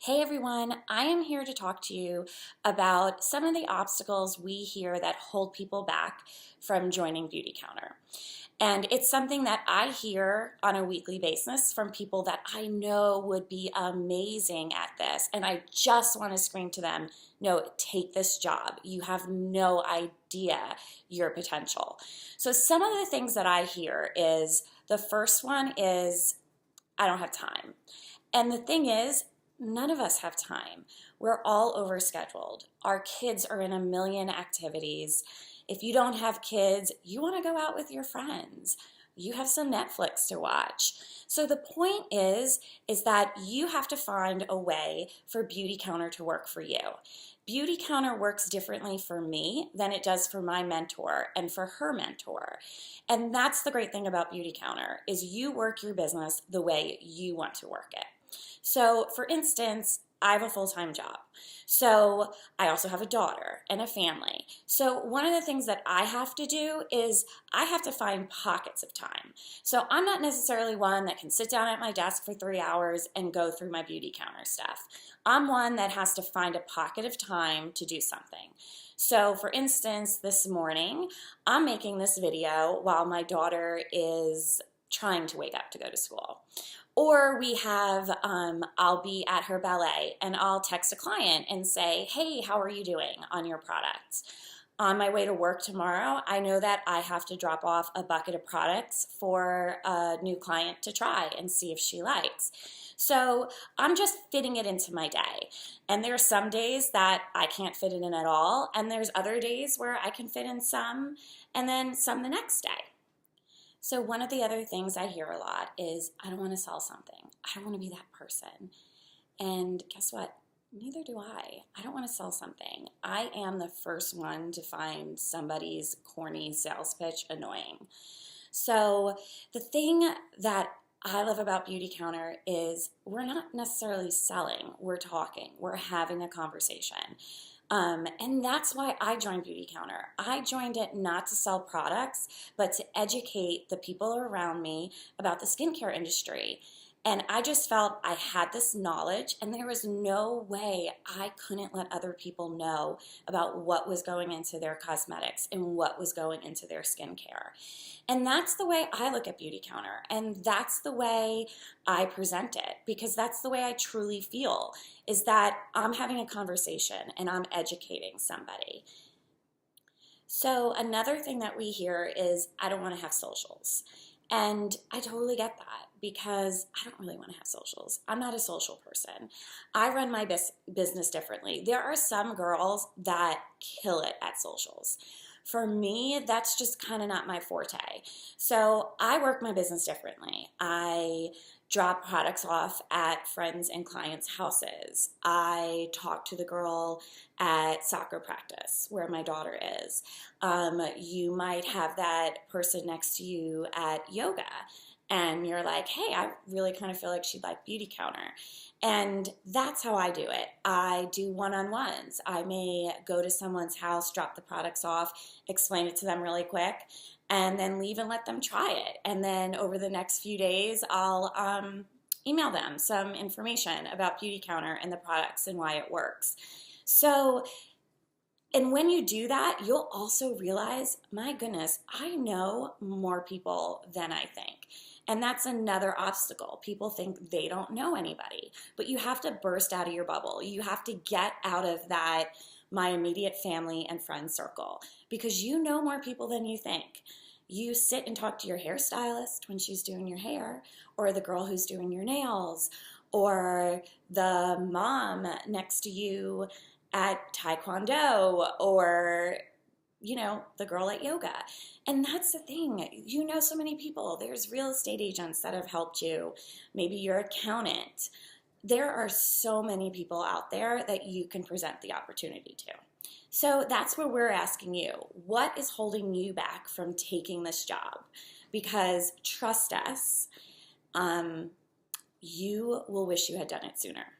Hey everyone, I am here to talk to you about some of the obstacles we hear that hold people back from joining Beautycounter. And it's something that I hear on a weekly basis from people that I know would be amazing at this. And I just want to scream to them, no, take this job. You have no idea your potential. So some of the things that I hear is the first one is, I don't have time. And the thing is, none of us have time. We're all overscheduled. Our kids are in a million activities. If you don't have kids, you want to go out with your friends. You have some Netflix to watch. So the point is that you have to find a way for Beautycounter to work for you. Beautycounter works differently for me than it does for my mentor and for her mentor. And that's the great thing about Beautycounter is you work your business the way you want to work it. So for instance, I have a full-time job. So I also have a daughter and a family. So one of the things that I have to do is I have to find pockets of time. So I'm not necessarily one that can sit down at my desk for 3 hours and go through my Beautycounter stuff. I'm one that has to find a pocket of time to do something. So for instance, this morning, I'm making this video while my daughter is trying to wake up to go to school. Or we have, I'll be at her ballet and I'll text a client and say, hey, how are you doing on your products? On my way to work tomorrow, I know that I have to drop off a bucket of products for a new client to try and see if she likes. So I'm just fitting it into my day. And there are some days that I can't fit it in at all. And there's other days where I can fit in some and then some the next day. So one of the other things I hear a lot is, I don't want to sell something. I don't want to be that person. And guess what? Neither do I. I don't want to sell something. I am the first one to find somebody's corny sales pitch annoying. So the thing that I love about Beautycounter is we're not necessarily selling, we're talking, we're having a conversation. And that's why I joined Beautycounter. I joined it not to sell products, but to educate the people around me about the skincare industry. And I just felt I had this knowledge and there was no way I couldn't let other people know about what was going into their cosmetics and what was going into their skincare. And that's the way I look at Beautycounter, and that's the way I present it, because that's the way I truly feel, is that I'm having a conversation and I'm educating somebody. So another thing that we hear is, I don't want to have socials. And I totally get that because I don't really want to have socials. I'm not a social person. I run my business differently. There are some girls that kill it at socials. For me, that's just kind of not my forte. So I work my business differently. I drop products off at friends and clients' houses. I talk to the girl at soccer practice where my daughter is. You might have that person next to you at yoga and you're like, hey, I really kind of feel like she'd like Beautycounter. And that's how I do it. I do one-on-ones. I may go to someone's house, drop the products off, explain it to them really quick, and then leave and let them try it. And then over the next few days, I'll email them some information about Beautycounter and the products and why it works. So, and when you do that, you'll also realize, my goodness, I know more people than I think. And that's another obstacle. People think they don't know anybody, but you have to burst out of your bubble. You have to get out of that, my immediate family and friend circle, because you know more people than you think. You sit and talk to your hairstylist when she's doing your hair, or the girl who's doing your nails, or the mom next to you at Taekwondo, or the girl at yoga. And that's the thing. You know so many people. There's real estate agents that have helped you. Maybe your accountant. There are so many people out there that you can present the opportunity to. So that's what we're asking you. What is holding you back from taking this job? Because trust us, you will wish you had done it sooner.